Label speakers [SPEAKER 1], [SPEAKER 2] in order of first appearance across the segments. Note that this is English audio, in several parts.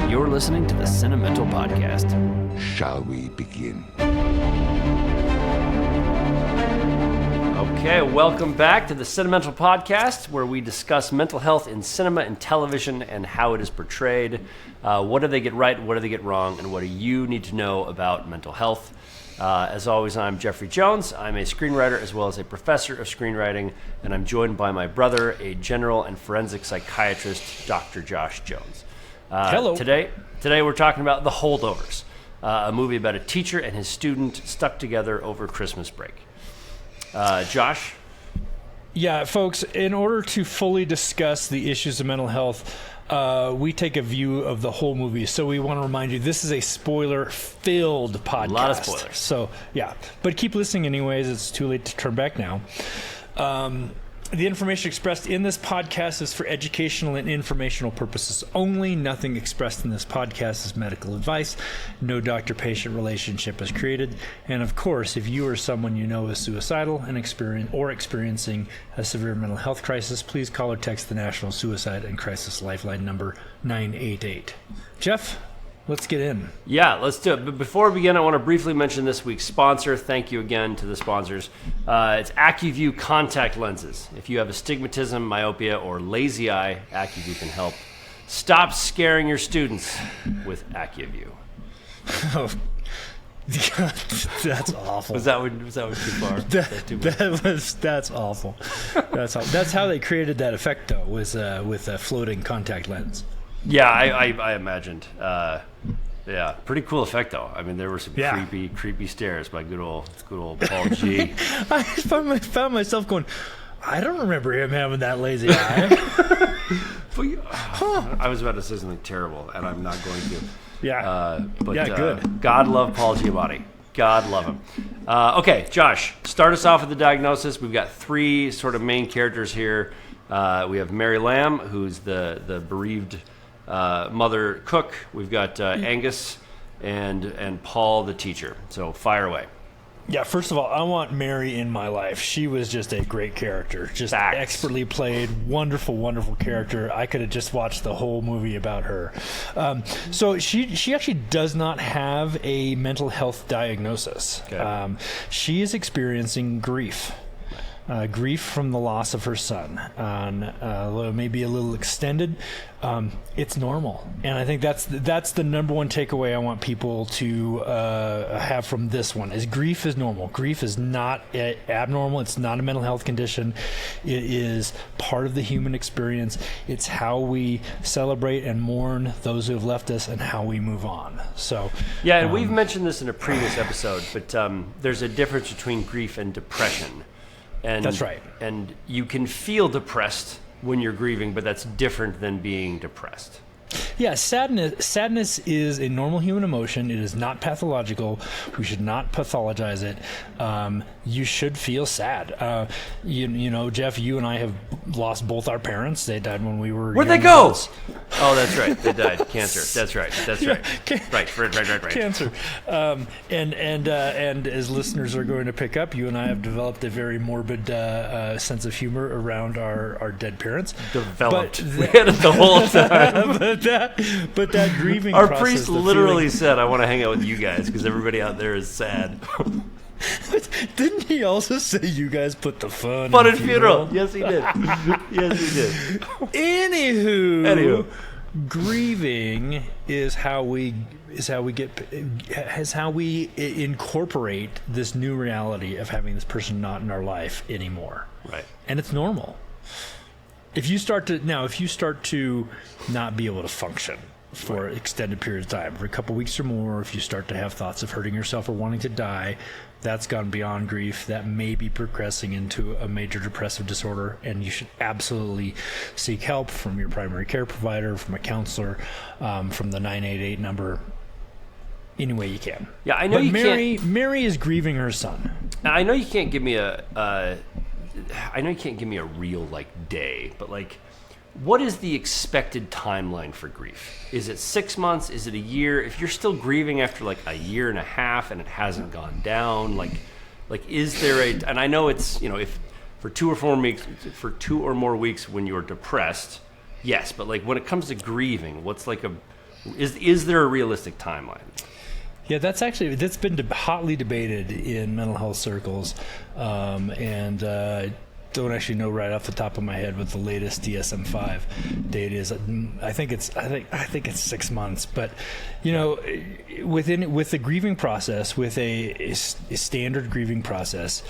[SPEAKER 1] and you're listening to the Cinemental Podcast.
[SPEAKER 2] Shall we begin?
[SPEAKER 1] Okay, welcome back to the Cinemental Podcast, where we discuss mental health in cinema and television and how it is portrayed. What do they get right, what do they get wrong, and what do you need to know about mental health? As always, I'm Jeffrey Jones. I'm a screenwriter as well as a professor of screenwriting, and I'm joined by my brother, a general and forensic psychiatrist, Dr. Josh Jones.
[SPEAKER 3] Hello.
[SPEAKER 1] Today we're talking about The Holdovers, a movie about a teacher and his student stuck together over Christmas break. Josh?
[SPEAKER 3] Yeah, folks, in order to fully discuss the issues of mental health, we take a view of the whole movie. So we want to remind you, this is a spoiler-filled podcast.
[SPEAKER 1] A lot of spoilers.
[SPEAKER 3] So, yeah. But keep listening anyways. It's too late to turn back now. The information expressed in this podcast is for educational and informational purposes only. Nothing expressed in this podcast is medical advice. No doctor-patient relationship is created. And of course, if you or someone you know is suicidal and experiencing a severe mental health crisis, please call or text the National Suicide and Crisis Lifeline number 988. Jeff, let's get in.
[SPEAKER 1] Yeah, let's do it. But before we begin, I want to briefly mention this week's sponsor. Thank you again to the sponsors. It's AccuView contact lenses. If you have astigmatism, myopia, or lazy eye, AccuView can help. Stop scaring your students with AccuView.
[SPEAKER 3] Oh, God, that's awful.
[SPEAKER 1] Was that one too far?
[SPEAKER 3] That's awful. That's how they created that effect, though, was with a floating contact lens.
[SPEAKER 1] Yeah, I imagined. Yeah, pretty cool effect though. I mean, there were some creepy stares by good old Paul G.
[SPEAKER 3] I found myself going, I don't remember him having that lazy eye.
[SPEAKER 1] I was about to say something terrible, and I'm not going to.
[SPEAKER 3] Yeah.
[SPEAKER 1] Good. God love Paul Giamatti. God love him. Okay, Josh, start us off with the diagnosis. We've got three sort of main characters here. We have Mary Lamb, who's the bereaved mother cook. We've got Angus and Paul the teacher. So fire away.
[SPEAKER 3] Yeah, first of all, I want Mary in my life. She was just a great character. Just expertly played. Wonderful, wonderful character. I could have just watched the whole movie about her. So she actually does not have a mental health diagnosis. Okay. She is experiencing grief. Grief from the loss of her son, maybe a little extended. It's normal, and I think that's the number one takeaway I want people to have from this one: is grief is normal. Grief is not abnormal. It's not a mental health condition. It is part of the human experience. It's how we celebrate and mourn those who have left us, and how we move on. So,
[SPEAKER 1] yeah, and we've mentioned this in a previous episode, but there's a difference between grief and depression. And,
[SPEAKER 3] that's right.
[SPEAKER 1] And you can feel depressed when you're grieving, but that's different than being depressed.
[SPEAKER 3] Yeah, sadness is a normal human emotion. It is not pathological. We should not pathologize it. You should feel sad. You know, Jeff, you and I have lost both our parents. They died when we were
[SPEAKER 1] Where'd they go? Adults. Oh, that's right. They died. Cancer. That's right. Right.
[SPEAKER 3] Cancer. And as listeners are going to pick up, you and I have developed a very morbid sense of humor around our dead parents.
[SPEAKER 1] Developed. We had it the whole time.
[SPEAKER 3] But that grieving
[SPEAKER 1] Our
[SPEAKER 3] process,
[SPEAKER 1] priest literally said, I want to hang out with you guys because everybody out there is sad.
[SPEAKER 3] Didn't he also say you guys put the fun
[SPEAKER 1] in funeral? Yes, he did.
[SPEAKER 3] Anywho, grieving is how we incorporate this new reality of having this person not in our life anymore.
[SPEAKER 1] Right.
[SPEAKER 3] And it's normal. If you start to not be able to function for an extended period of time, for a couple weeks or more, if you start to have thoughts of hurting yourself or wanting to die, that's gone beyond grief. That may be progressing into a major depressive disorder, and you should absolutely seek help from your primary care provider, from a counselor, from the 988 number, any way you can.
[SPEAKER 1] Yeah, I know.
[SPEAKER 3] But Mary is grieving her son.
[SPEAKER 1] I know you can't give me a real day, but what is the expected timeline for grief? Is it 6 months? Is it a year? If you're still grieving after a year and a half and it hasn't gone down, is there and I know it's, if for 2 or more weeks when you're depressed, yes, but when it comes to grieving, what's a Is there a realistic timeline?
[SPEAKER 3] Yeah, that's been hotly debated in mental health circles, and don't actually know right off the top of my head what the latest DSM-5 date is. I think it's 6 months, but with the grieving process, with a standard grieving process,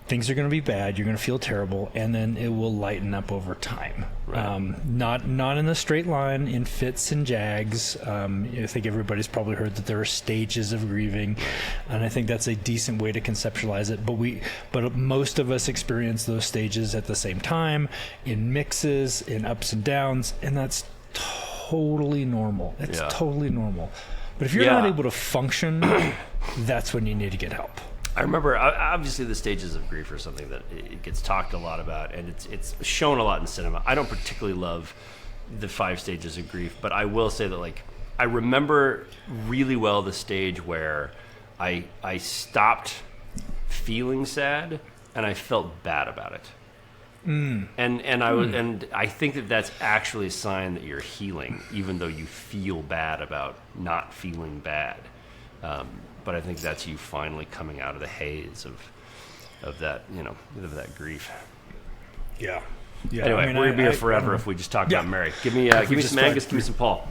[SPEAKER 3] things are going to be bad. You're going to feel terrible, and then it will lighten up over time. Right. Not in a straight line, in fits and jags. I think everybody's probably heard that there are stages of grieving, and I think that's a decent way to conceptualize it. But most of us experience those stages at the same time, in mixes, in ups and downs, and that's totally normal. It's totally normal. But if you're not able to function, that's when you need to get help.
[SPEAKER 1] I remember, obviously, the stages of grief are something that it gets talked a lot about, and it's shown a lot in cinema. I don't particularly love the 5 stages of grief, but I will say that, I remember really well the stage where I stopped feeling sad and I felt bad about it. And I think that that's actually a sign that you're healing, even though you feel bad about not feeling bad. But I think that's you finally coming out of the haze of that, of that grief.
[SPEAKER 3] Yeah.
[SPEAKER 1] Anyway, we're gonna be here forever if we just talk about Mary. Give me some Angus, give me some Paul.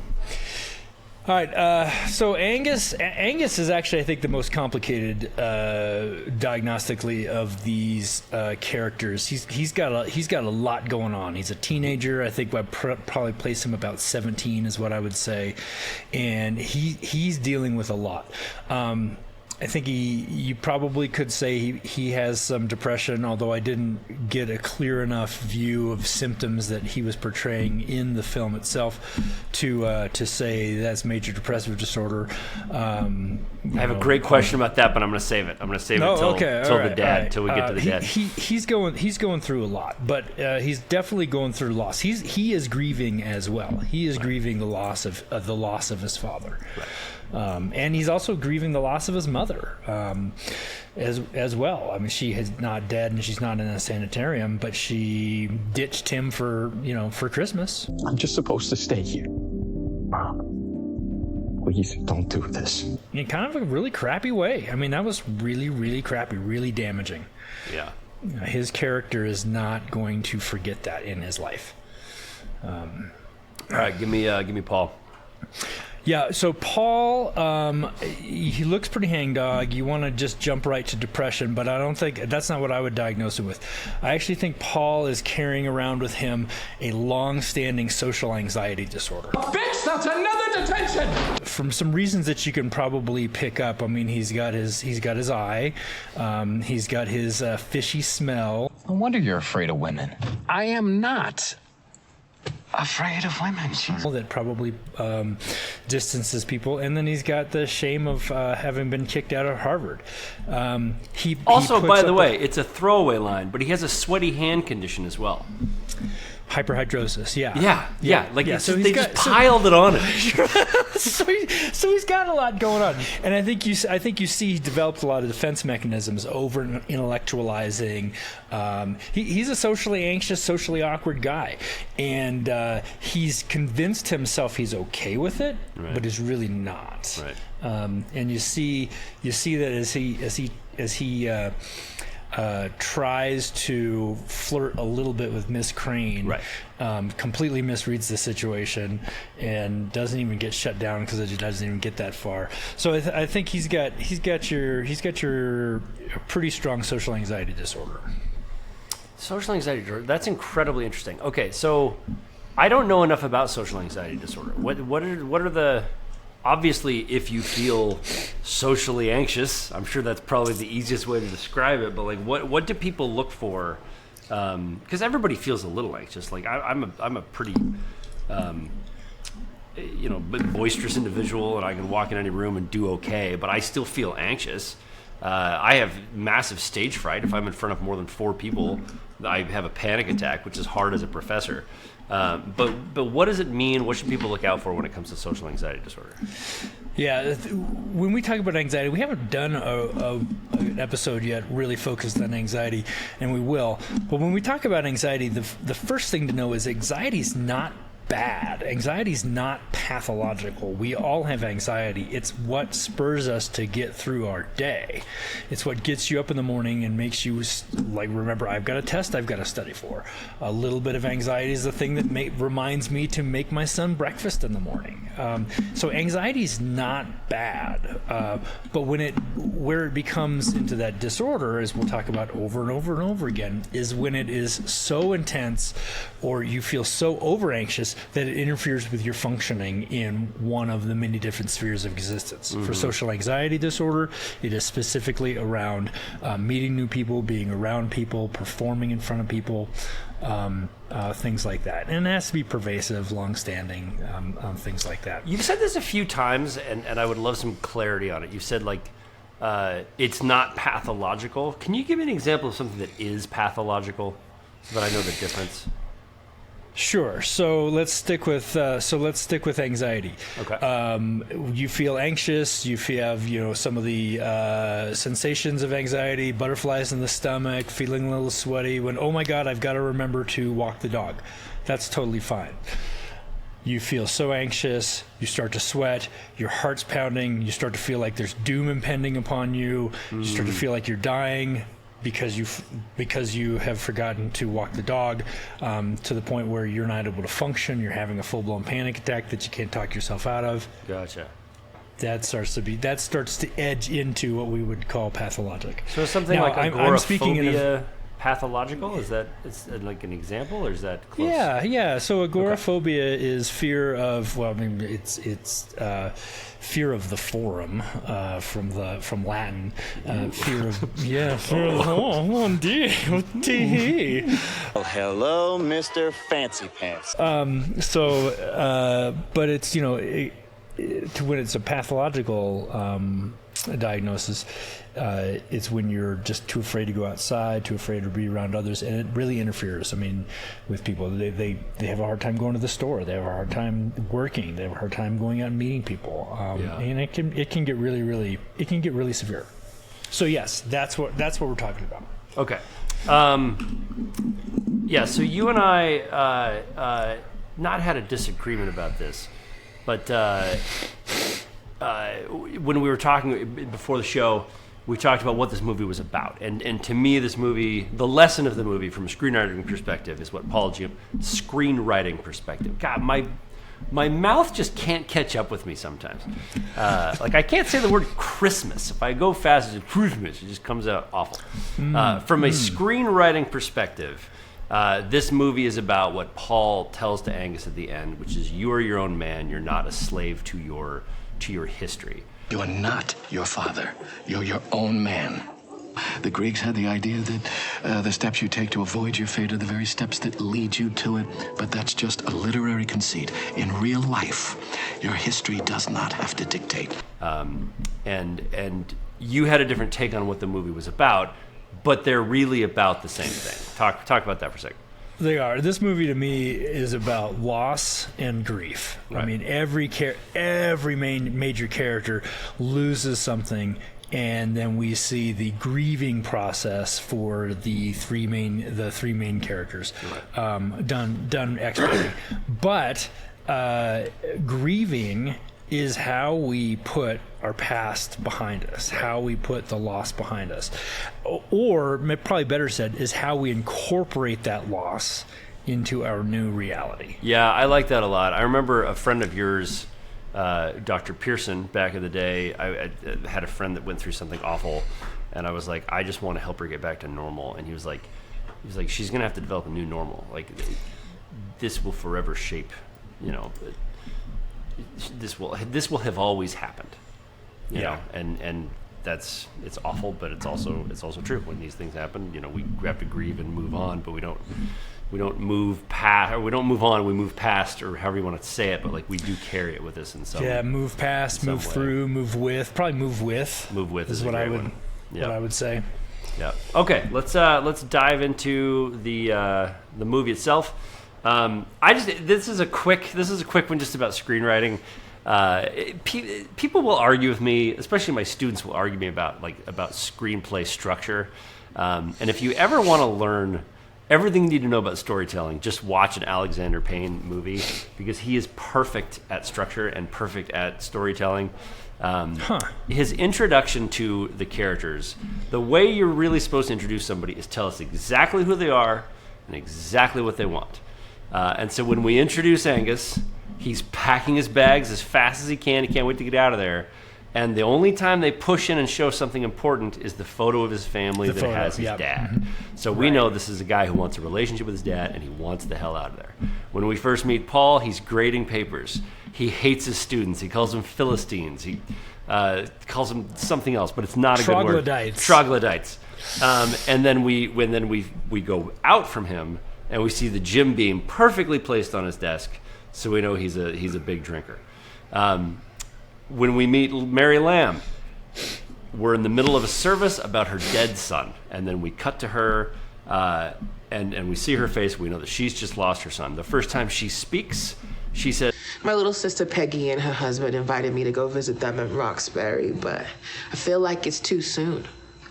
[SPEAKER 3] All right. So Angus is actually, I think, the most complicated diagnostically of these characters. He's got a lot going on. He's a teenager. I think I'd probably place him about 17 is what I would say, and he's dealing with a lot. I think you probably could say he has some depression, although I didn't get a clear enough view of symptoms that he was portraying in the film itself to say that's major depressive disorder.
[SPEAKER 1] I have a great question about that, but I'm going to save it. I'm going to save it till we get to the dad.
[SPEAKER 3] He's going through a lot, but he's definitely going through loss. He is grieving as well. He is grieving the loss of his father. Right. And he's also grieving the loss of his mother as well. I mean, she is not dead and she's not in a sanitarium, but she ditched him for Christmas.
[SPEAKER 4] I'm just supposed to stay here. Mom, please don't do this.
[SPEAKER 3] In kind of a really crappy way. I mean, that was really, really crappy, really damaging.
[SPEAKER 1] Yeah.
[SPEAKER 3] His character is not going to forget that in his life.
[SPEAKER 1] All right, give me Paul.
[SPEAKER 3] Yeah, so Paul, he looks pretty hangdog. You want to just jump right to depression, but I don't think that's not what I would diagnose it with. I actually think Paul is carrying around with him a long-standing social anxiety disorder.
[SPEAKER 5] Bitch, that's another detention!
[SPEAKER 3] From some reasons that you can probably pick up. I mean, he's got his eye, he's got his fishy smell.
[SPEAKER 5] No wonder you're afraid of women.
[SPEAKER 4] I am not afraid of women.
[SPEAKER 3] That probably distances people, and then he's got the shame of having been kicked out of Harvard. He
[SPEAKER 1] by the way, it's a throwaway line, but he has a sweaty hand condition as well.
[SPEAKER 3] Hyperhidrosis,
[SPEAKER 1] They just piled it on him.
[SPEAKER 3] so he's got a lot going on, and I think you see he developed a lot of defense mechanisms over intellectualizing. He's a socially anxious, socially awkward guy, and he's convinced himself he's okay with it, but is really not.
[SPEAKER 1] Right.
[SPEAKER 3] And you see that as he tries to flirt a little bit with Miss Crane, completely misreads the situation and doesn't even get shut down because it doesn't even get that far. So I think he's got your pretty strong social anxiety disorder.
[SPEAKER 1] Social anxiety disorder. That's incredibly interesting. Okay, so I don't know enough about social anxiety disorder. What are the obviously, if you feel socially anxious, I'm sure that's probably the easiest way to describe it. But what do people look for? Because everybody feels a little anxious. Like I'm a pretty, boisterous individual, and I can walk in any room and do okay. But I still feel anxious. I have massive stage fright. If I'm in front of more than 4 people, I have a panic attack, which is hard as a professor. But what does it mean? What should people look out for when it comes to social anxiety disorder?
[SPEAKER 3] Yeah, when we talk about anxiety, we haven't done an episode yet really focused on anxiety, and we will. But when we talk about anxiety, the first thing to know is anxiety is not bad. Anxiety is not pathological. We all have anxiety. It's what spurs us to get through our day. It's what gets you up in the morning and makes you like, remember, I've got a test I've got to study for. A little bit of anxiety is the thing that reminds me to make my son breakfast in the morning. So anxiety is not bad, but where it becomes into that disorder, as we'll talk about over and over and over again, is when it is so intense or you feel so over anxious that it interferes with your functioning in one of the many different spheres of existence. For social anxiety disorder, it is specifically around meeting new people, being around people, performing in front of people, things like that. And it has to be pervasive, long-standing, things like that.
[SPEAKER 1] You've said this a few times, and I would love some clarity on it. You've said, like, it's not pathological. Can you give me an example of something that is pathological so that I know the difference?
[SPEAKER 3] Sure. So let's stick with anxiety.
[SPEAKER 1] Okay.
[SPEAKER 3] You feel anxious. You have some of the sensations of anxiety, butterflies in the stomach, feeling a little sweaty. When, oh my God, I've got to remember to walk the dog. That's totally fine. You feel so anxious, you start to sweat, your heart's pounding, you start to feel like there's doom impending upon you, you start to feel like you're dying because you have forgotten to walk the dog, to the point where you're not able to function, you're having a full-blown panic attack that you can't talk yourself out of.
[SPEAKER 1] Gotcha.
[SPEAKER 3] That starts to edge into what we would call pathologic.
[SPEAKER 1] So something
[SPEAKER 3] now,
[SPEAKER 1] like agoraphobia,
[SPEAKER 3] I'm speaking
[SPEAKER 1] pathological? Is that like an example, or is that close?
[SPEAKER 3] Yeah. So agoraphobia is fear of, it's fear of the forum, from Latin. Fear of
[SPEAKER 6] Well, hello, Mr. Fancy Pants.
[SPEAKER 3] But it's when it's a pathological diagnosis, it's when you're just too afraid to go outside, too afraid to be around others, and it really interferes. I mean, with people, they have a hard time going to the store, they have a hard time working, they have a hard time going out and meeting people, and it can get really severe. So yes, that's what we're talking about.
[SPEAKER 1] Okay. So you and I not had a disagreement about this, but when we were talking before the show, we talked about what this movie was about. And to me, this movie, the lesson of the movie from a screenwriting perspective is what Paul G. Screenwriting perspective. God, my mouth just can't catch up with me sometimes. Like, I can't say the word Christmas. If I go fast, it's Christmas. It just comes out awful. From a screenwriting perspective, this movie is about what Paul tells to Angus at the end, which is, you are your own man. You're not a slave to your history.
[SPEAKER 2] You are not your father. You're your own man. The Greeks had the idea that the steps you take to avoid your fate are the very steps that lead you to it, but that's just a literary conceit. In real life, your history does not have to dictate.
[SPEAKER 1] And you had a different take on what the movie was about, but they're really about the same thing. Talk about that for a second.
[SPEAKER 3] They are. This movie to me is about loss and grief. Right. I mean, every major character loses something, and then we see the grieving process for the three main characters, done expertly. But grieving is how we put our past behind us, how we put the loss behind us. Or, probably better said, is how we incorporate that loss into our new reality.
[SPEAKER 1] Yeah, I like that a lot. I remember a friend of yours, Dr. Pearson, back in the day. I had a friend that went through something awful, and I was like, I just want to help her get back to normal. And he was like, she's going to have to develop a new normal. Like, this will forever shape, this will have always happened, you know, and it's awful, but it's also true. When these things happen, we have to grieve and move on, but we don't move past, or we don't move on, we move past, or however you want to say it, but like, we do carry it with us in some way.
[SPEAKER 3] Move past, move through, move with, probably move with is what I would say.
[SPEAKER 1] Yeah. Okay, let's dive into the movie itself. This is a quick one just about screenwriting. People will argue with me, especially my students will argue with me about screenplay structure. And if you ever want to learn everything you need to know about storytelling, just watch an Alexander Payne movie because he is perfect at structure and perfect at storytelling. His introduction to the characters, the way you're really supposed to introduce somebody is tell us exactly who they are and exactly what they want. And so when we introduce Angus, he's packing his bags as fast as he can. He can't wait to get out of there. And the only time they push in and show something important is the photo of his family that has his dad. Mm-hmm. So we know this is a guy who wants a relationship with his dad, and he wants the hell out of there. When we first meet Paul, he's grading papers. He hates his students. He calls them Philistines. He calls them something else, but it's not a good word. Troglodytes. And then we go out from him, and we see the Jim Beam perfectly placed on his desk, so we know he's a big drinker. When we meet Mary Lamb, we're in the middle of a service about her dead son, and then we cut to her, and we see her face. We know that she's just lost her son. The first time she speaks, she says,
[SPEAKER 7] "My little sister Peggy and her husband invited me to go visit them in Roxbury, but I feel like it's too soon.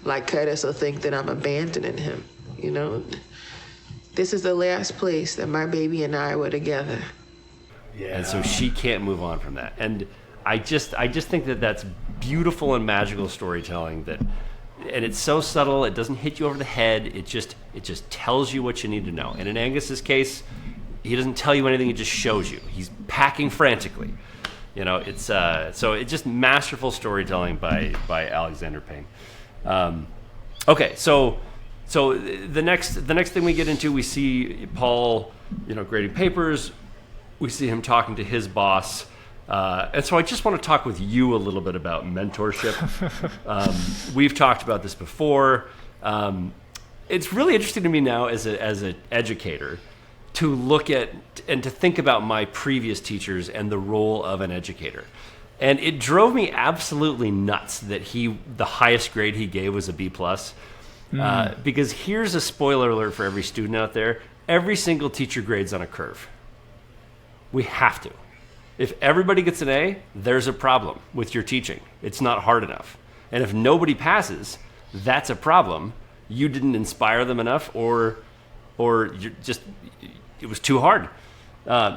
[SPEAKER 7] Like Curtis will think that I'm abandoning him, you know? This is the last place that my baby and I were together."
[SPEAKER 1] Yeah. And so she can't move on from that. And I just think that that's beautiful and magical storytelling, and it's so subtle. It doesn't hit you over the head. It just tells you what you need to know. And in Angus's case, he doesn't tell you anything. It just shows you. He's packing frantically. You know, it's just masterful storytelling by Alexander Payne. Okay, so the next thing we get into, we see Paul, grading papers. We see him talking to his boss. And so I just want to talk with you a little bit about mentorship. We've talked about this before. It's really interesting to me now as an educator to look at and to think about my previous teachers and the role of an educator. And it drove me absolutely nuts that the highest grade he gave was a B+. Because here's a spoiler alert for every student out there. Every single teacher grades on a curve. We have to. If everybody gets an A, there's a problem with your teaching. It's not hard enough. And if nobody passes, that's a problem. You didn't inspire them enough, or it was too hard.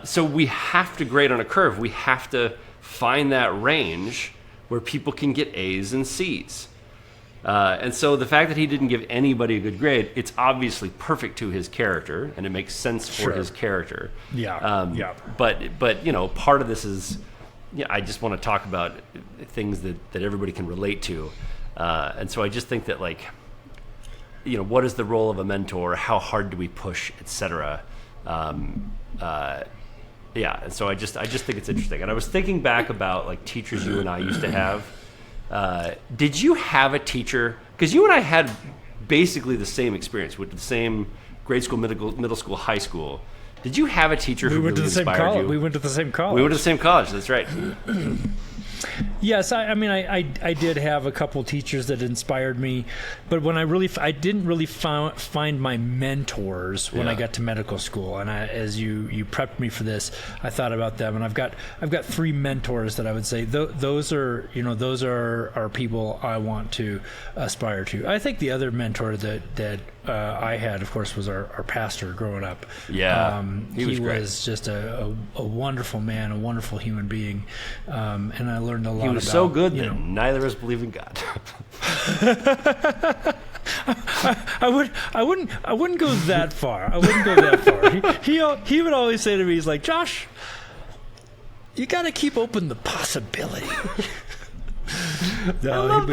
[SPEAKER 1] So we have to grade on a curve. We have to find that range where people can get A's and C's. And so the fact that he didn't give anybody a good grade, it's obviously perfect to his character, and it makes sense for his character. Yeah. But part of this is, I just want to talk about things that everybody can relate to. And so I just think that, what is the role of a mentor? How hard do we push, etc. And so I just think it's interesting. And I was thinking back about teachers you and I used to have. Did you have a teacher? Because you and I had basically the same experience with the same grade school, middle school, high school. Did you have a teacher who really inspired you?
[SPEAKER 3] We went to the same college.
[SPEAKER 1] We went to the same college. That's right.
[SPEAKER 3] Yes, I did have a couple teachers that inspired me, but when I didn't really find my mentors when I got to medical school. And as you prepped me for this, I thought about them, and I've got 3 mentors that I would say those are people I want to aspire to. I think the other mentor that I had, of course, was our pastor growing up.
[SPEAKER 1] Yeah,
[SPEAKER 3] he was just a wonderful man, a wonderful human being, and I learned a lot.
[SPEAKER 1] He was so good that neither of us believe in God.
[SPEAKER 3] I wouldn't go that far. He would always say to me, he's like, "Josh, you got to keep open the possibility."
[SPEAKER 1] I love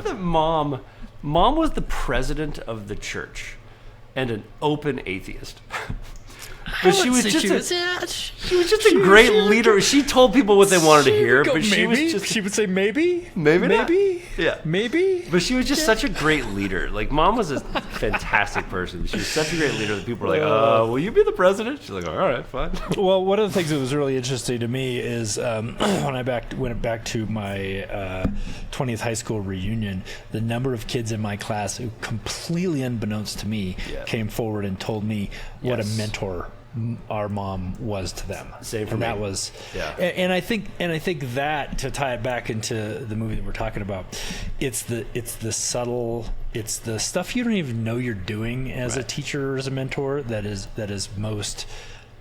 [SPEAKER 1] that Mom was the president of the church and an open atheist. But she was just a great leader. She told people what they wanted to hear, but she
[SPEAKER 3] would say maybe
[SPEAKER 1] not. Yeah,
[SPEAKER 3] maybe.
[SPEAKER 1] But she was just such a great leader. Mom was a fantastic person. She was such a great leader that people were like, "Will you be the president?" She's like, "All right, fine."
[SPEAKER 3] Well, one of the things that was really interesting to me is when I went back to my 20th high school reunion, the number of kids in my class who, completely unbeknownst to me, came forward and told me what a mentor our mom was to them.
[SPEAKER 1] Same for
[SPEAKER 3] and
[SPEAKER 1] me.
[SPEAKER 3] That was,
[SPEAKER 1] yeah.
[SPEAKER 3] And I think that, to tie it back into the movie that we're talking about, it's the subtle, it's the stuff you don't even know you're doing as a teacher or as a mentor that is most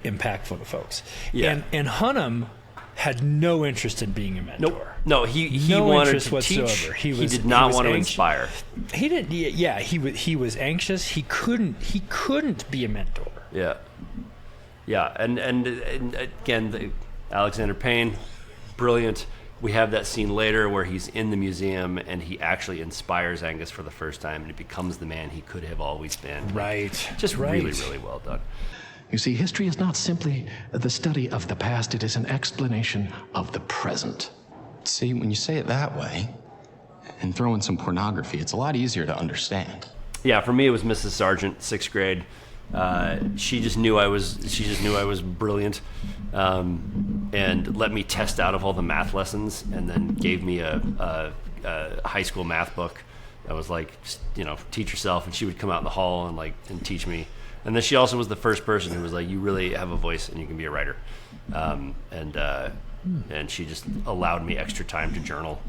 [SPEAKER 3] impactful to folks.
[SPEAKER 1] Yeah.
[SPEAKER 3] And Hunnam had no interest in being a mentor.
[SPEAKER 1] Nope. No, he
[SPEAKER 3] no
[SPEAKER 1] wanted
[SPEAKER 3] interest
[SPEAKER 1] to
[SPEAKER 3] whatsoever.
[SPEAKER 1] teach. He did not want to inspire.
[SPEAKER 3] He didn't. Yeah, he was anxious. He couldn't be a mentor.
[SPEAKER 1] Yeah. Yeah, and again, Alexander Payne, brilliant. We have that scene later where he's in the museum and he actually inspires Angus for the first time, and he becomes the man he could have always been.
[SPEAKER 3] Right.
[SPEAKER 1] Just really, really well done.
[SPEAKER 2] You see, history is not simply the study of the past, it is an explanation of the present.
[SPEAKER 5] See, when you say it that way and throw in some pornography, it's a lot easier to understand.
[SPEAKER 1] Yeah, for me it was Mrs. Sargent, 6th grade. She just knew I was brilliant, and let me test out of all the math lessons, and then gave me a high school math book that was like, teach yourself. And she would come out in the hall and teach me. And then she also was the first person who was like, you really have a voice and you can be a writer. And she just allowed me extra time to journal.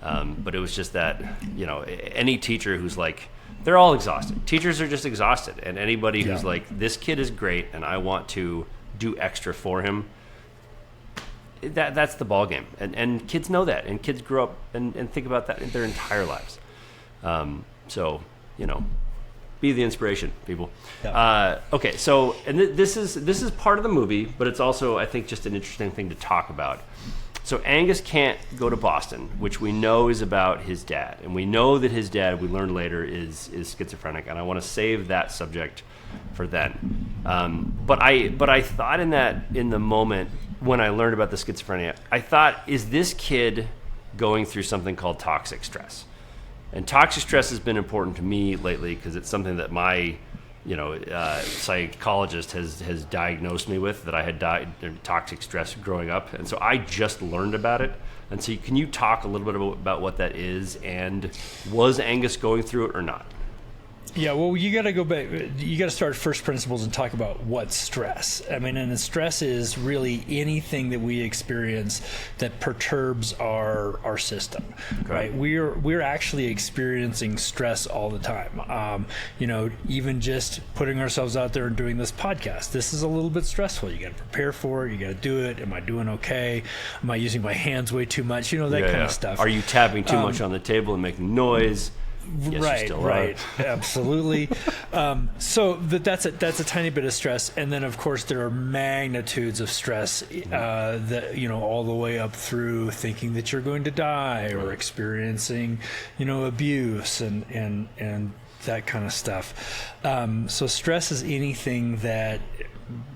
[SPEAKER 1] But it was just that, any teacher who's like, they're all exhausted. Teachers are just exhausted. And anybody who's like, this kid is great and I want to do extra for him, that's the ball game. And kids know that. And kids grow up and think about that their entire lives. So, be the inspiration, people. Yeah. Okay, so this is part of the movie, but it's also, I think, just an interesting thing to talk about. So Angus can't go to Boston, which we know is about his dad, and we know that his dad, we learn later, is schizophrenic, and I want to save that subject for then. But I thought in the moment when I learned about the schizophrenia, I thought, is this kid going through something called toxic stress? And toxic stress has been important to me lately because it's something that my psychologist has diagnosed me with, that I had toxic stress growing up. And so I just learned about it. And so can you talk a little bit about what that is, and was Angus going through it or not?
[SPEAKER 3] Yeah, well, you got to go back. You got to start first principles and talk about what's stress. I mean, and the stress is really anything that we experience that perturbs our system, right? We're actually experiencing stress all the time. Even just putting ourselves out there and doing this podcast, this is a little bit stressful. You got to prepare for it. You got to do it. Am I doing okay? Am I using my hands way too much? That kind of stuff.
[SPEAKER 1] Are you tapping too much on the table and making noise? Yes,
[SPEAKER 3] right, absolutely. So that's a tiny bit of stress, and then of course there are magnitudes of stress that all the way up through thinking that you're going to die or experiencing abuse and that kind of stuff. So stress is anything that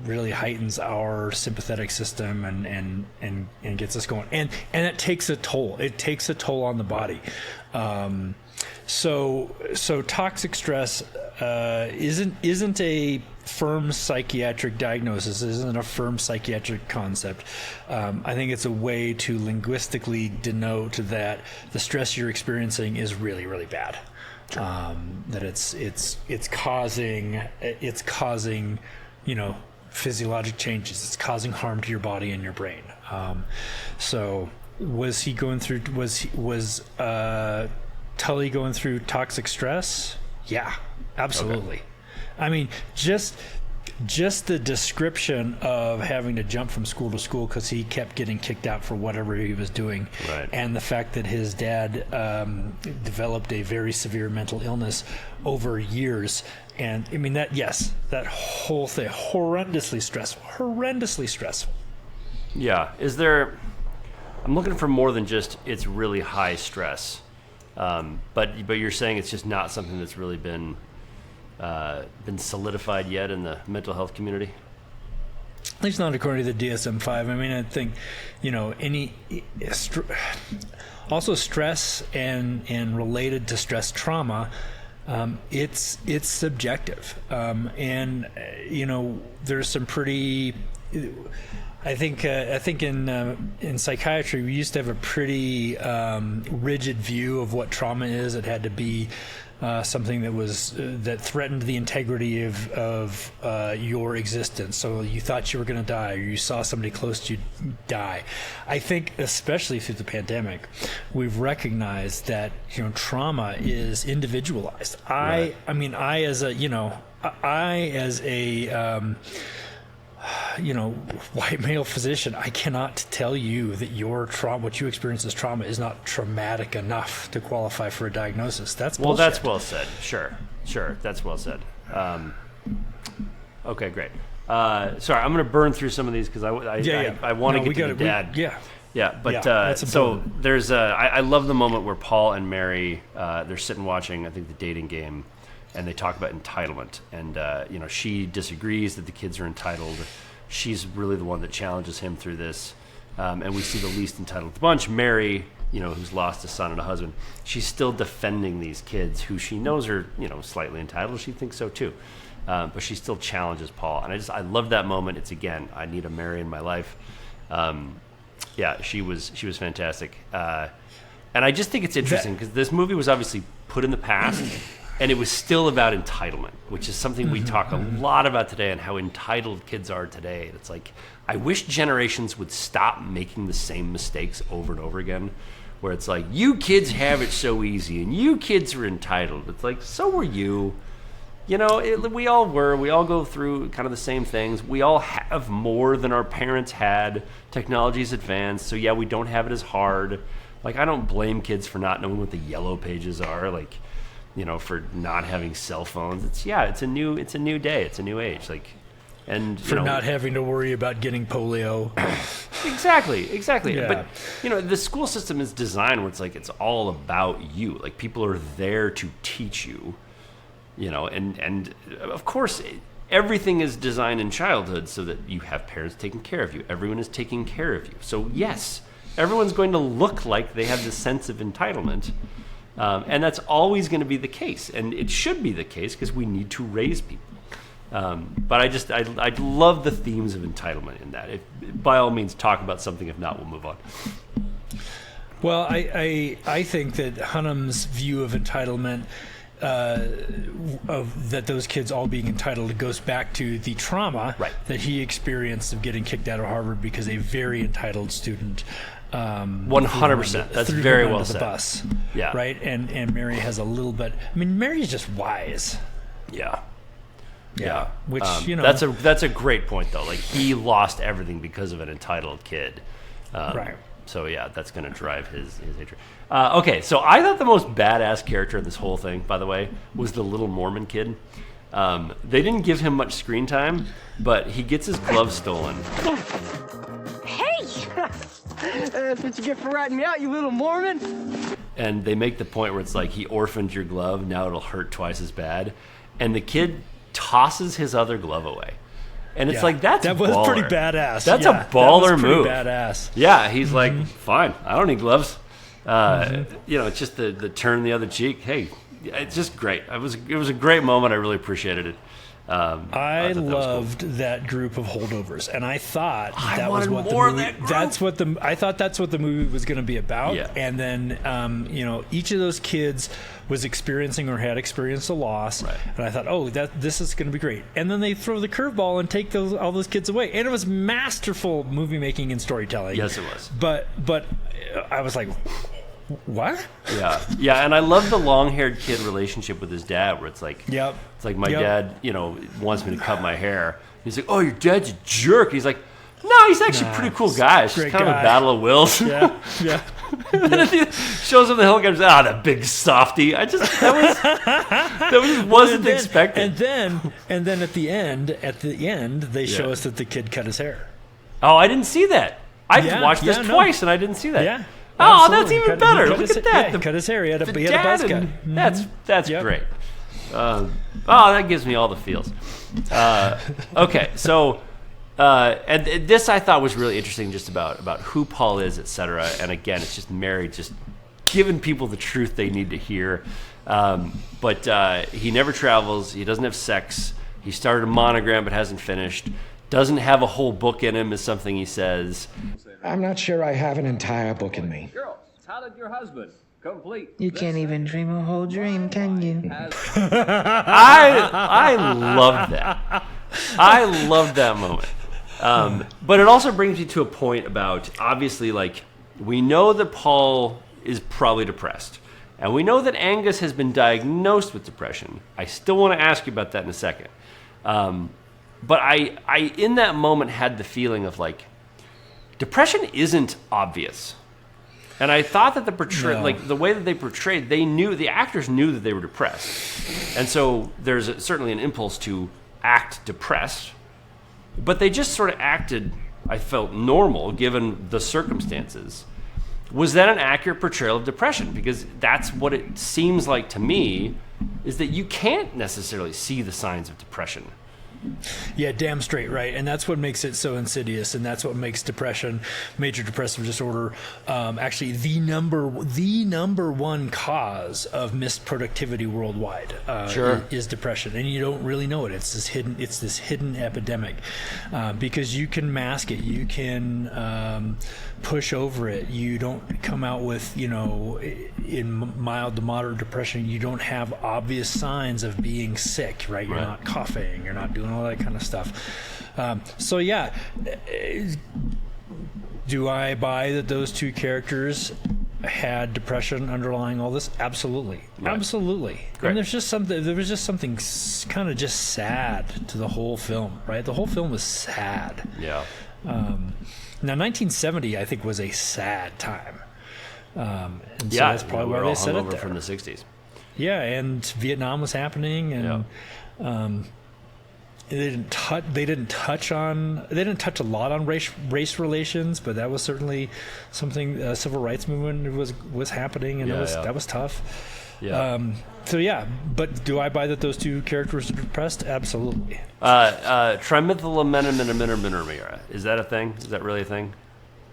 [SPEAKER 3] really heightens our sympathetic system and gets us going, and it takes a toll. It takes a toll on the body. So toxic stress isn't a firm psychiatric diagnosis, isn't a firm psychiatric concept. I think it's a way to linguistically denote that the stress you're experiencing is really, really bad. That it's causing physiologic changes. It's causing harm to your body and your brain. So was he going through? Was Tully going through toxic stress? Yeah, absolutely. Okay. I mean, just the description of having to jump from school to school because he kept getting kicked out for whatever he was doing, right. And the fact that his dad developed a very severe mental illness over years. And I mean, that whole thing, horrendously stressful.
[SPEAKER 1] Yeah. I'm looking for more than just it's really high stress. But you're saying it's just not something that's really been solidified yet in the mental health community?
[SPEAKER 3] At least not according to the DSM-5. I mean, I think, also stress and related to stress trauma, it's subjective. And there's some pretty... I think in psychiatry we used to have a pretty rigid view of what trauma is. It had to be something that threatened the integrity of your existence. So you thought you were going to die, or you saw somebody close to you die. I think, especially through the pandemic, we've recognized that trauma is individualized. I as a white male physician, I cannot tell you that your trauma, what you experience as trauma, is not traumatic enough to qualify for a diagnosis. That's bullshit.
[SPEAKER 1] Well, that's well said. Sure, that's well said. Okay, great. Sorry, I'm going to burn through some of these because I want to get to the dad. But
[SPEAKER 3] that's
[SPEAKER 1] so there's I love the moment where Paul and Mary they're sitting watching, I think, the dating game. And they talk about entitlement, and she disagrees that the kids are entitled. She's really the one that challenges him through this, and we see the least entitled of the bunch. Mary, who's lost a son and a husband, she's still defending these kids who she knows are slightly entitled. She thinks so too, but she still challenges Paul, and I love that moment. It's again, I need a Mary in my life. She was fantastic, and I just think it's interesting because this movie was obviously put in the past. And it was still about entitlement, which is something we talk a lot about today, and how entitled kids are today. And it's like, I wish generations would stop making the same mistakes over and over again, where it's like, you kids have it so easy, and you kids are entitled. It's like, so were you. We all were. We all go through kind of the same things. We all have more than our parents had. Technology's advanced, so yeah, we don't have it as hard. Like, I don't blame kids for not knowing what the yellow pages are. Like, for not having cell phones. It's a new day. It's a new age. And
[SPEAKER 3] for not having to worry about getting polio.
[SPEAKER 1] Exactly.
[SPEAKER 3] Yeah.
[SPEAKER 1] But the school system is designed where it's like it's all about you. Like, people are there to teach you. And of course everything is designed in childhood so that you have parents taking care of you. Everyone is taking care of you. So yes, everyone's going to look like they have this sense of entitlement. And that's always going to be the case, and it should be the case because we need to raise people. But I love the themes of entitlement in that. By all means, talk about something. If not, we'll move on.
[SPEAKER 3] Well, I think that Hunnam's view of entitlement, of that those kids all being entitled, goes back to the trauma that he experienced of getting kicked out of Harvard because a very entitled student
[SPEAKER 1] 100%. That's very well said.
[SPEAKER 3] The bus,
[SPEAKER 1] yeah,
[SPEAKER 3] right. And Mary has a little bit. I mean, Mary is just wise.
[SPEAKER 1] Yeah.
[SPEAKER 3] Which
[SPEAKER 1] that's a great point though. Like, he lost everything because of an entitled kid.
[SPEAKER 3] Right.
[SPEAKER 1] So yeah, that's going to drive his hatred. Okay, so I thought the most badass character in this whole thing, by the way, was the little Mormon kid. They didn't give him much screen time, but he gets his glove stolen.
[SPEAKER 8] That's what you get for ratting me out, you little Mormon.
[SPEAKER 1] And they make the point where it's like, he orphaned your glove, now it'll hurt twice as bad. And the kid tosses his other glove away. And it's like, that
[SPEAKER 3] was
[SPEAKER 1] baller.
[SPEAKER 3] Pretty badass.
[SPEAKER 1] That's a baller move.
[SPEAKER 3] Badass.
[SPEAKER 1] Yeah, he's like, fine, I don't need gloves. It's just the turn the other cheek. Hey, it's just great. It was a great moment. I really appreciated it.
[SPEAKER 3] I loved that group of holdovers, and I thought that was what
[SPEAKER 1] more
[SPEAKER 3] the movie. I thought that's what the movie was going to be about.
[SPEAKER 1] Yeah.
[SPEAKER 3] And then, each of those kids was experiencing or had experienced a loss,
[SPEAKER 1] right.
[SPEAKER 3] And I thought, this is going to be great. And then they throw the curveball and take all those kids away, and it was masterful movie making and storytelling.
[SPEAKER 1] Yes, it was.
[SPEAKER 3] But I was like, what?
[SPEAKER 1] Yeah, and I love the long-haired kid relationship with his dad, where it's like,
[SPEAKER 3] yep.
[SPEAKER 1] It's like, my dad, wants me to cut my hair. He's like, oh, your dad's a jerk. He's like, no, he's actually a pretty cool guy. It's just kind of a battle of wills.
[SPEAKER 3] Yeah.
[SPEAKER 1] And then he shows him the helicopter. The big softy. That wasn't expected.
[SPEAKER 3] And then at the end, they show us that the kid cut his hair.
[SPEAKER 1] Oh, I didn't see that. I've watched this twice, and I didn't see that.
[SPEAKER 3] Yeah.
[SPEAKER 1] Oh, that's even better. Look at that.
[SPEAKER 3] He cut his hair. He had a buzz cut.
[SPEAKER 1] That's great. That gives me all the feels. Okay, so and this I thought was really interesting, just about who Paul is, etc. And again, it's just Mary just giving people the truth they need to hear. But he never travels. He doesn't have sex. He started a Monogram but hasn't finished. doesn't have a whole book in him is something he says.
[SPEAKER 4] I'm not sure I have an entire book in me.
[SPEAKER 9] Girls, how did your husband complete?
[SPEAKER 7] You can't even dream a whole dream, can you?
[SPEAKER 1] I loved that. I loved that moment. But it also brings me to a point about, obviously, like, we know that Paul is probably depressed. And we know that Angus has been diagnosed with depression. I still want to ask you about that in a second. But I, in that moment, had the feeling of, like, depression isn't obvious. And I thought that the way that they portrayed, the actors knew that they were depressed. And so there's certainly an impulse to act depressed. But they just sort of acted, I felt, normal given the circumstances. Was that an accurate portrayal of depression? Because that's what it seems like to me, is that you can't necessarily see the signs of depression.
[SPEAKER 3] Yeah, damn straight right, and that's what makes it so insidious, and that's what makes depression, major depressive disorder, actually the number one cause of missed productivity worldwide. Is depression, and you don't really know it. It's this hidden epidemic, because you can mask it, you can push over it. You don't come out with, in mild to moderate depression, you don't have obvious signs of being sick, right? You're not coughing, you're not doing all that kind of stuff. So yeah, do I buy that those two characters had depression underlying all this? Absolutely. Right. Absolutely. Great. And there was just something kind of just sad to the whole film, right? The whole film was sad.
[SPEAKER 1] Yeah.
[SPEAKER 3] Now, 1970, I think, was a sad time. And so
[SPEAKER 1] yeah,
[SPEAKER 3] that's probably why they said it there.
[SPEAKER 1] From the 60s.
[SPEAKER 3] Yeah, and Vietnam was happening, and they didn't touch a lot on race relations, but that was certainly something. Civil rights movement was happening, and that was tough. Yeah. But do I buy that those two characters are depressed? Absolutely.
[SPEAKER 1] Trimethylaminominamira. Is that a thing? Is that really a thing?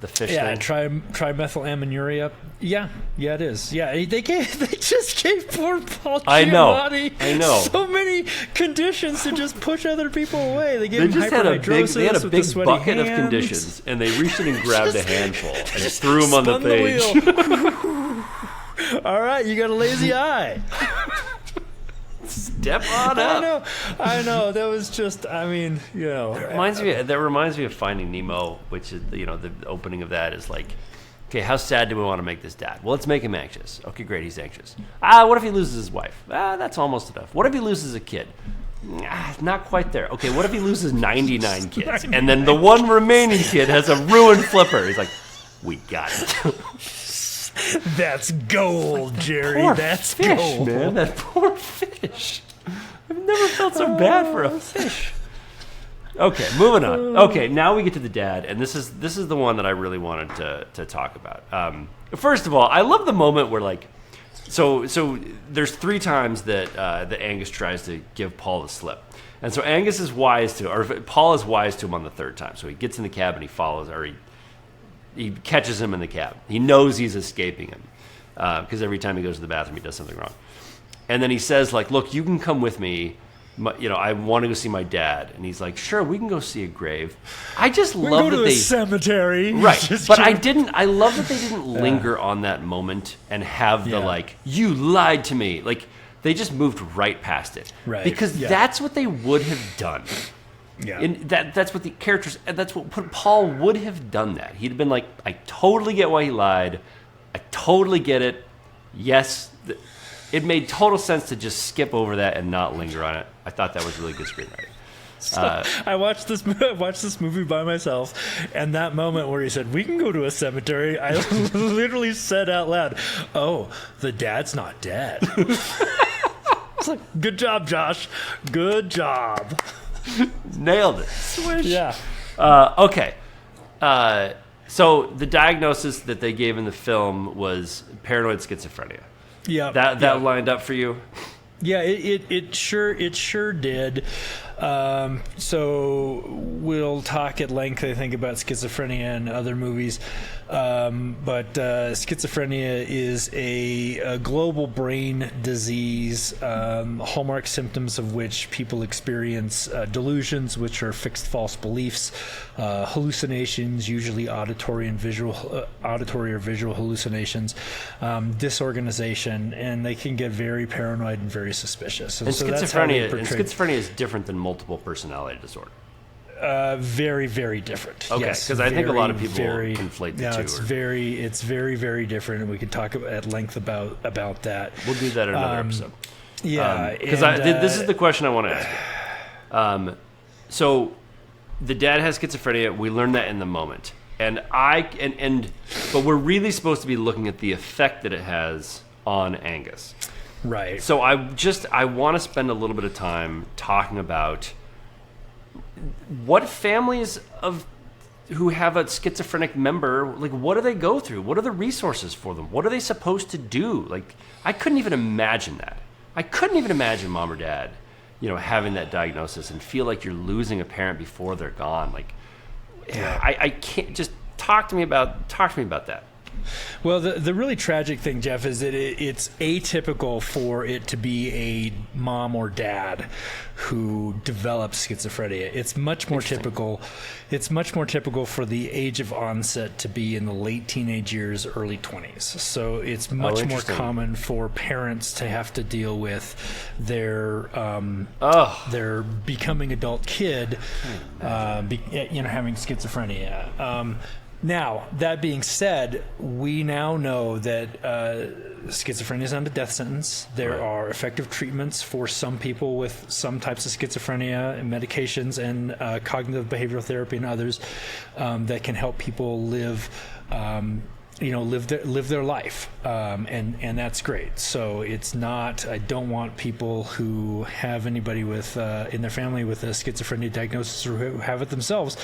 [SPEAKER 1] The fish thing?
[SPEAKER 3] Trimethylaminoria. Yeah, it is. Yeah, they just gave poor Paul Giamatti
[SPEAKER 1] I know.
[SPEAKER 3] so many conditions to just push other people away. They gave him hyperhidrosis.
[SPEAKER 1] They had a big bucket
[SPEAKER 3] hands.
[SPEAKER 1] of conditions, and they reached in and grabbed a handful and threw them on the page.
[SPEAKER 3] All right, you got a lazy eye.
[SPEAKER 1] Step on up.
[SPEAKER 3] I know. That was just, That
[SPEAKER 1] reminds me of Finding Nemo, which is, the opening of that is like, okay, how sad do we want to make this dad? Well, let's make him anxious. Okay, great, he's anxious. What if he loses his wife? That's almost enough. What if he loses a kid? Not quite there. Okay, what if he loses 99 kids? And then the one remaining kid has a ruined flipper. He's like, we got it.
[SPEAKER 3] That's gold, Jerry. That's
[SPEAKER 1] fish,
[SPEAKER 3] gold,
[SPEAKER 1] man. That poor fish. I've never felt so bad for a fish. Okay, moving on. Okay, now we get to the dad, and this is the one that I really wanted to talk about. First of all, I love the moment where, like, so there's 3 times that Angus tries to give Paul the slip, and so Angus is Paul is wise to him on the 3rd time. So he gets in the cab and he follows, or he catches him in the cab. He knows he's escaping him because every time he goes to the bathroom, he does something wrong. And then he says, like, look, you can come with me. I want to go see my dad. And he's like, sure, we can go see a grave. I just love that they...
[SPEAKER 3] cemetery.
[SPEAKER 1] Right. But I love that they didn't linger on that moment and have the, like, you lied to me. Like, they just moved right past it.
[SPEAKER 3] Right.
[SPEAKER 1] Because that's what they would have done. Yeah. And that's what the characters, that's what Paul would have done that. He'd have been like, I totally get why he lied. I totally get it. Yes. It made total sense to just skip over that and not linger on it. I thought that was really good screenwriting.
[SPEAKER 3] So I watched this movie by myself, and that moment where he said, we can go to a cemetery, I literally said out loud, oh, the dad's not dead. It's like, good job, Josh. Good job.
[SPEAKER 1] Nailed it. Swish.
[SPEAKER 3] Yeah.
[SPEAKER 1] Okay. So the diagnosis that they gave in the film was paranoid schizophrenia.
[SPEAKER 3] Yeah.
[SPEAKER 1] That lined up for you?
[SPEAKER 3] Yeah, it sure did. So we'll talk at length, I think, about schizophrenia and other movies. But schizophrenia is a global brain disease, hallmark symptoms of which people experience delusions, which are fixed false beliefs, hallucinations, usually auditory or visual hallucinations, disorganization, and they can get very paranoid and very suspicious.
[SPEAKER 1] And
[SPEAKER 3] so
[SPEAKER 1] schizophrenia is different than multiple personality disorder.
[SPEAKER 3] Very, very different.
[SPEAKER 1] Okay,
[SPEAKER 3] yes,
[SPEAKER 1] because I think a lot of people conflate the two.
[SPEAKER 3] It's very, very different, and we could talk at length about that.
[SPEAKER 1] We'll do that in another episode.
[SPEAKER 3] Yeah,
[SPEAKER 1] because this is the question I want to ask you. So, the dad has schizophrenia. We learned that in the moment, but we're really supposed to be looking at the effect that it has on Angus.
[SPEAKER 3] Right.
[SPEAKER 1] So I want to spend a little bit of time talking about what families who have a schizophrenic member, like, what do they go through? What are the resources for them? What are they supposed to do? Like, I couldn't even imagine that. I couldn't even imagine mom or dad, having that diagnosis and feel like you're losing a parent before they're gone. Like, yeah. I can't. Just talk to me about that.
[SPEAKER 3] Well, the really tragic thing, Jeff, is that it's atypical for it to be a mom or dad who develops schizophrenia. It's much more typical. It's much more typical for the age of onset to be in the late teenage years, early 20s. So it's much more common for parents to have to deal with their becoming adult kid, having schizophrenia. Now, that being said, we now know that schizophrenia is not a death sentence. There are effective treatments for some people with some types of schizophrenia, and medications, and cognitive behavioral therapy and others that can help people live their life, and that's great. So it's not. I don't want people who have anybody with in their family with a schizophrenia diagnosis or who have it themselves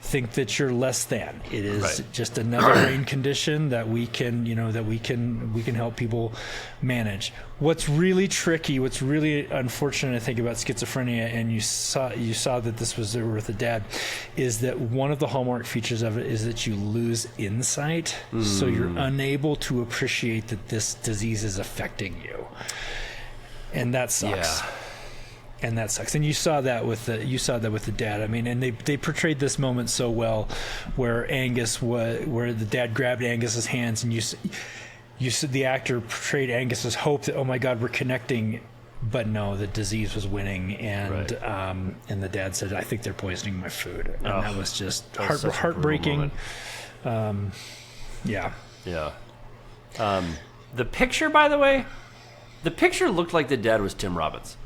[SPEAKER 3] think that you're less than. It is just another brain condition that we can help people manage. What's really tricky, what's really unfortunate, I think, about schizophrenia, and you saw that this was there with the dad, is that one of the hallmark features of it is that you lose insight, so you're unable to appreciate that this disease is affecting you, and that sucks. Yeah. And that sucks. And you saw that with the dad. I mean, and they portrayed this moment so well, where the dad grabbed Angus's hands, and you said the actor portrayed Angus's hope that, oh my God, we're connecting, but no, the disease was winning, and the dad said, I think they're poisoning my food, and that was just heartbreaking. Yeah.
[SPEAKER 1] The picture, by the way, looked like the dad was Tim Robbins.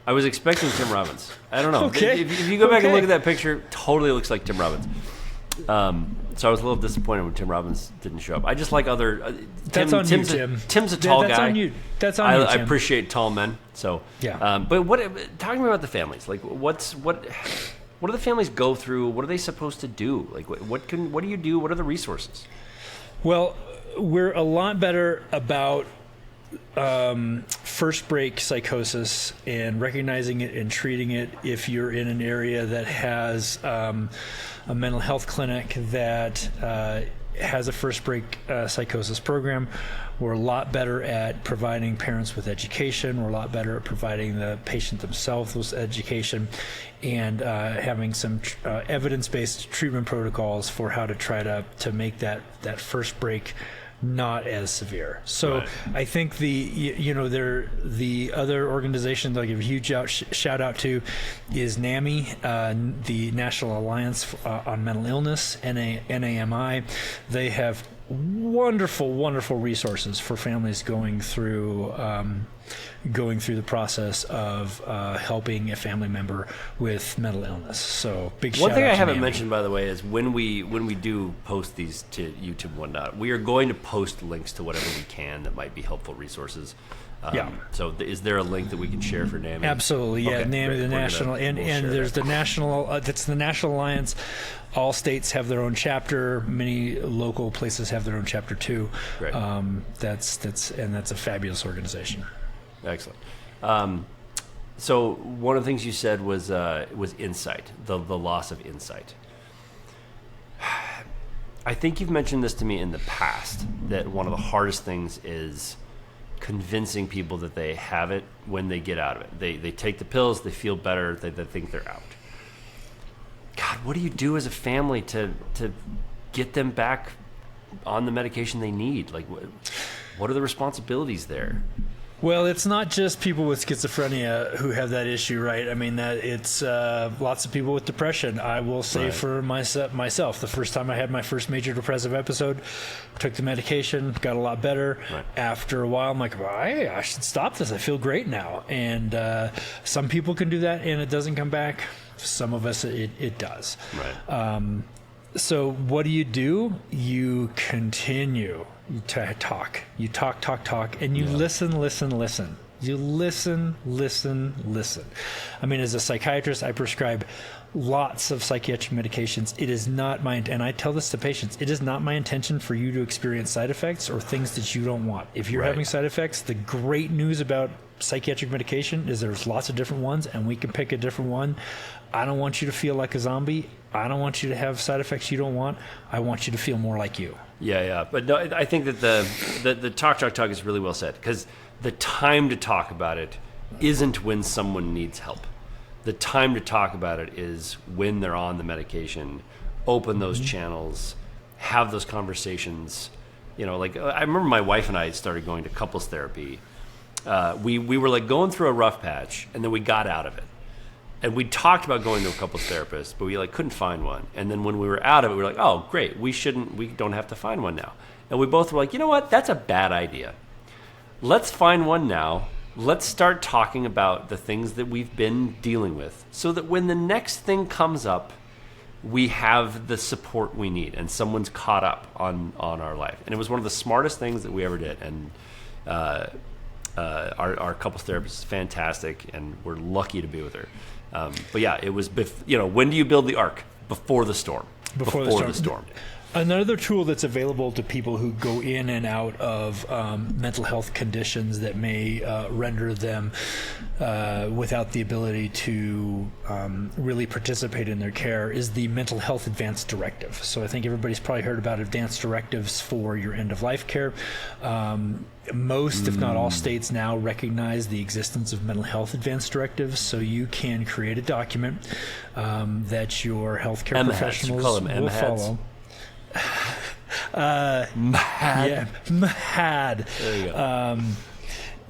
[SPEAKER 1] I was expecting Tim Robbins. I don't know.
[SPEAKER 3] Okay.
[SPEAKER 1] If you go back and look at that picture, totally looks like Tim Robbins. So I was a little disappointed when Tim Robbins didn't show up. I just like other.
[SPEAKER 3] That's on you, Tim.
[SPEAKER 1] Tim's a tall guy.
[SPEAKER 3] That's on you. That's on you, Tim.
[SPEAKER 1] I appreciate tall men. So
[SPEAKER 3] yeah.
[SPEAKER 1] But talking about the families, like what do the families go through? What are they supposed to do? Like what do you do? What are the resources?
[SPEAKER 3] Well, we're a lot better about first break psychosis and recognizing it and treating it if you're in an area that has a mental health clinic that has a first break psychosis program. We're a lot better at providing parents with education. We're a lot better at providing the patient themselves with education, and having some evidence-based treatment protocols for how to try to make that first break not as severe. So I think the other organization that I'll give a huge shout out to is NAMI, the National Alliance on Mental Illness, NAMI. They have wonderful resources for families going through the process of helping a family member with mental illness. So big shout out.
[SPEAKER 1] One thing I haven't
[SPEAKER 3] NAMI.
[SPEAKER 1] mentioned, by the way, is when we do post these to YouTube and whatnot, we are going to post links to whatever we can that might be helpful resources. So is there a link that we can share for NAMI?
[SPEAKER 3] Absolutely, yeah.
[SPEAKER 1] Okay,
[SPEAKER 3] NAMI, the national, and there's the national. That's the National Alliance. All states have their own chapter. Many local places have their own chapter too.
[SPEAKER 1] Right.
[SPEAKER 3] That's a fabulous organization.
[SPEAKER 1] Excellent. So one of the things you said was insight, the loss of insight. I think you've mentioned this to me in the past, that one of the hardest things is convincing people that they have it when they get out of it. They take the pills, they feel better, they think they're out. God, what do you do as a family to get them back on the medication they need? Like, what are the responsibilities there?
[SPEAKER 3] Well, it's not just people with schizophrenia who have that issue, right? I mean, that it's lots of people with depression. I will say for myself, the first time I had my first major depressive episode, took the medication, got a lot better. Right. After a while, I'm like, well, I should stop this. I feel great now. And some people can do that and it doesn't come back. Some of us, it does.
[SPEAKER 1] Right.
[SPEAKER 3] So what do? You continue to talk. You talk, and you listen. You listen. I mean, as a psychiatrist, I prescribe lots of psychiatric medications. It is not and I tell this to patients, it is not my intention for you to experience side effects or things that you don't want. If you're having side effects, the great news about psychiatric medication is there's lots of different ones, and we can pick a different one. I don't want you to feel like a zombie. I don't want you to have side effects you don't want. I want you to feel more like you.
[SPEAKER 1] Yeah. But no, I think that the talk is really well said, because the time to talk about it isn't when someone needs help. The time to talk about it is when they're on the medication. Open those channels, have those conversations. You know, like I remember my wife and I started going to couples therapy. We were like going through a rough patch, and then we got out of it. And we talked about going to a couples therapist, but we like couldn't find one. And then when we were out of it, we were like, oh, great, we don't have to find one now. And we both were like, you know what? That's a bad idea. Let's find one now. Let's start talking about the things that we've been dealing with, so that when the next thing comes up, we have the support we need and someone's caught up on our life. And it was one of the smartest things that we ever did. And our couples therapist is fantastic, and we're lucky to be with her. But yeah, it was, when do you build the ark? Before the storm. Before the storm.
[SPEAKER 3] Another tool that's available to people who go in and out of mental health conditions that may render them without the ability to really participate in their care is the Mental Health Advance Directive. So I think everybody's probably heard about advance directives for your end-of-life care. Most, if not all, states now recognize the existence of mental health advance directives, so you can create a document that your healthcare professionals will follow. MHAD.
[SPEAKER 1] There you go.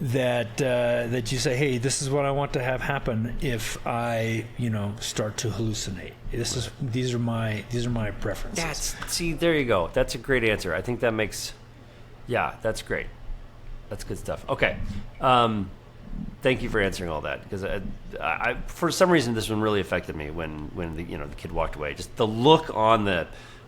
[SPEAKER 3] That you say, hey, this is what I want to have happen if I, start to hallucinate. These are my preferences.
[SPEAKER 1] There you go. That's a great answer. I think that makes, that's great. That's good stuff. Okay. Thank you for answering all that, because I for some reason this one really affected me when the kid walked away. Just the look on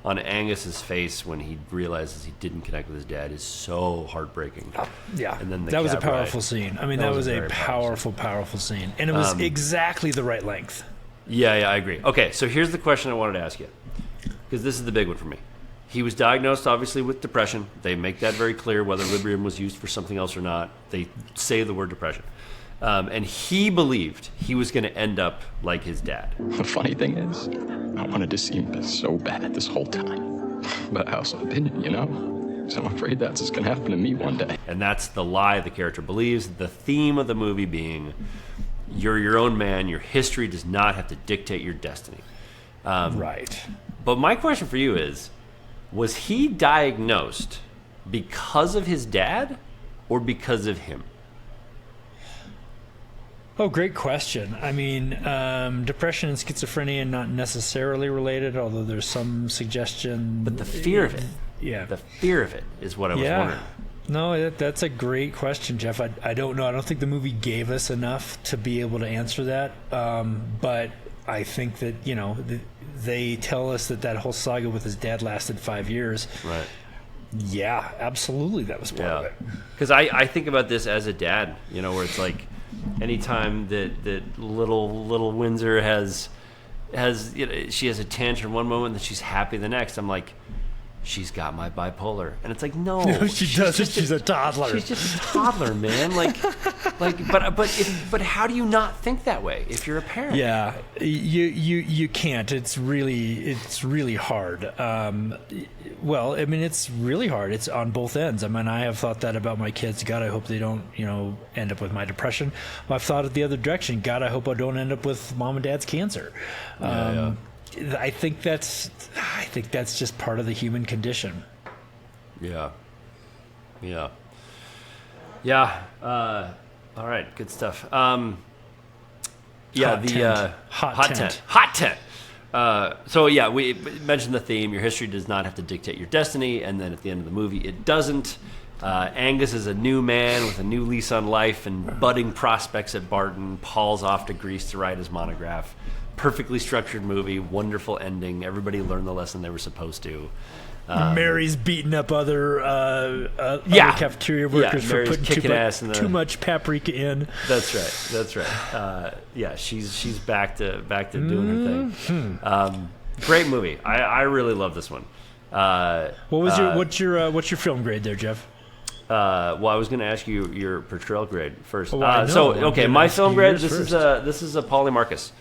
[SPEAKER 1] Angus's face when he realizes he didn't connect with his dad is so heartbreaking.
[SPEAKER 3] Yeah,
[SPEAKER 1] and then
[SPEAKER 3] that was a powerful scene. I mean, that was a powerful scene, and it was exactly the right length.
[SPEAKER 1] Yeah, I agree. Okay, so here's the question I wanted to ask you, because this is the big one for me. He was diagnosed, obviously, with depression. They make that very clear, whether Librium was used for something else or not. They say the word depression. And he believed he was going to end up like his dad.
[SPEAKER 5] The funny thing is, I wanted to see him so bad this whole time. But I also didn't, So I'm afraid that's just going to happen to me one day.
[SPEAKER 1] And that's the lie the character believes. The theme of the movie being, you're your own man. Your history does not have to dictate your destiny.
[SPEAKER 3] Right.
[SPEAKER 1] But my question for you is, was he diagnosed because of his dad or because of him?
[SPEAKER 3] Oh, great question. I mean, depression and schizophrenia not necessarily related, although there's some suggestion.
[SPEAKER 1] But the fear of it.
[SPEAKER 3] Yeah.
[SPEAKER 1] The fear of it is what I was wondering.
[SPEAKER 3] No, that's a great question, Jeff. I don't know. I don't think the movie gave us enough to be able to answer that. But I think that, they tell us that whole saga with his dad lasted 5 years.
[SPEAKER 1] Right.
[SPEAKER 3] Yeah, absolutely. That was part of it.
[SPEAKER 1] Because I think about this as a dad, where it's like anytime that little Windsor has she has a tantrum one moment and she's happy the next, I'm like, she's got my bipolar. And it's like, no,
[SPEAKER 3] No, she doesn't. She's a toddler.
[SPEAKER 1] She's just a toddler, man. But how do you not think that way if you're a parent?
[SPEAKER 3] Yeah, you can't. It's really hard. Well, I mean, it's really hard. It's on both ends. I mean, I have thought that about my kids. God, I hope they don't, end up with my depression. I've thought it the other direction. God, I hope I don't end up with mom and dad's cancer.
[SPEAKER 1] Yeah.
[SPEAKER 3] I think that's just part of the human condition.
[SPEAKER 1] Yeah. All right, good stuff. Hot tent. So yeah, we mentioned the theme. Your history does not have to dictate your destiny, and then at the end of the movie, it doesn't. Angus is a new man with a new lease on life and budding prospects at Barton. Paul's off to Greece to write his monograph. Perfectly structured movie, wonderful ending. Everybody learned the lesson they were supposed to.
[SPEAKER 3] Mary's beating up other cafeteria workers for
[SPEAKER 1] Mary's
[SPEAKER 3] putting too much paprika in.
[SPEAKER 1] That's right. She's back to doing her thing. Great movie. I really love this one.
[SPEAKER 3] What's your film grade there, Jeff?
[SPEAKER 1] Well, I was going to ask you your portrayal grade first.
[SPEAKER 3] Oh,
[SPEAKER 1] my film grade. This is a Polymarchus.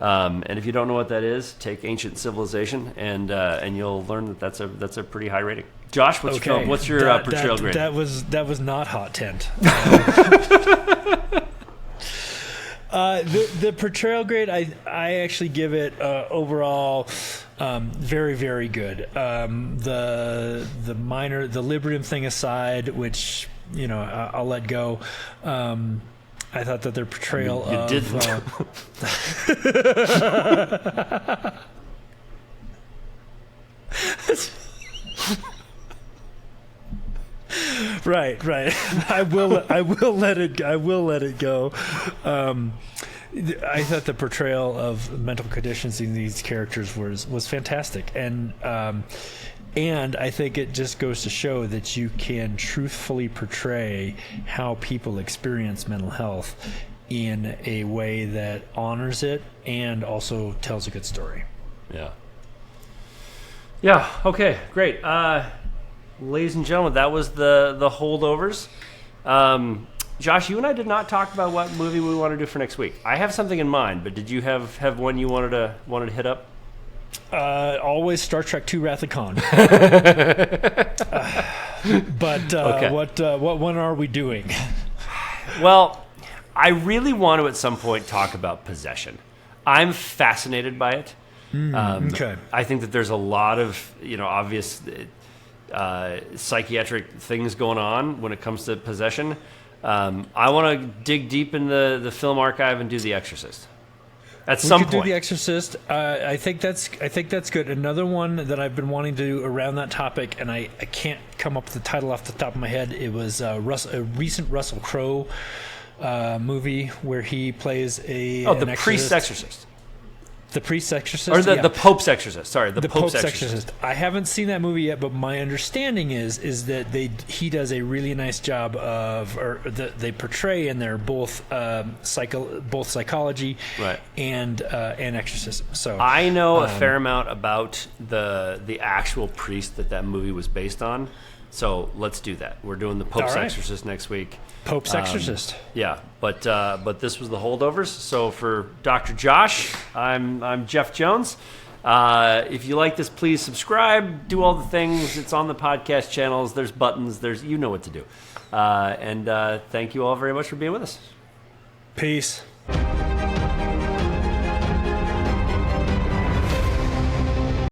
[SPEAKER 1] And if you don't know what that is, take Ancient Civilization, and you'll learn that's a pretty high rating. Josh, what's your portrayal grade?
[SPEAKER 3] That was not Hot Tent. The portrayal grade, I actually give it overall very, very good. The Librium thing aside, which I'll let go. I thought that their portrayal
[SPEAKER 1] you didn't.
[SPEAKER 3] Right. I will let it go. I thought the portrayal of mental conditions in these characters was fantastic, and I think it just goes to show that you can truthfully portray how people experience mental health in a way that honors it and also tells a good story.
[SPEAKER 1] Yeah. Okay. Great. Ladies and gentlemen, that was the Holdovers. Josh, you and I did not talk about what movie we want to do for next week. I have something in mind, but did you have one you wanted to hit up?
[SPEAKER 3] Always Star Trek II: Wrath of Khan.
[SPEAKER 1] Okay.
[SPEAKER 3] What one are we doing?
[SPEAKER 1] Well, I really want to at some point talk about possession. I'm fascinated by it.
[SPEAKER 3] Okay.
[SPEAKER 1] I think that there's a lot of obvious psychiatric things going on when it comes to possession. I want to dig deep in the film archive and do The Exorcist. At some point.
[SPEAKER 3] We could do The Exorcist. I think that's good. Another one that I've been wanting to do around that topic, and I can't come up with the title off the top of my head. It was a recent Russell Crowe movie where he plays
[SPEAKER 1] the priest's exorcist.
[SPEAKER 3] The priest's exorcist?
[SPEAKER 1] Or the Pope's exorcist. Sorry, the Pope's exorcist.
[SPEAKER 3] I haven't seen that movie yet, but my understanding is that he does a really nice job they portray, and they're both psychology and exorcism. So
[SPEAKER 1] I know a fair amount about the actual priest that movie was based on. So let's do that. We're doing the Pope's Exorcist next week.
[SPEAKER 3] Pope's Exorcist.
[SPEAKER 1] Yeah, but this was the Holdovers. So for Dr. Josh, I'm Jeff Jones. If you like this, please subscribe. Do all the things. It's on the podcast channels. There's buttons. You know what to do. And thank you all very much for being with us.
[SPEAKER 3] Peace.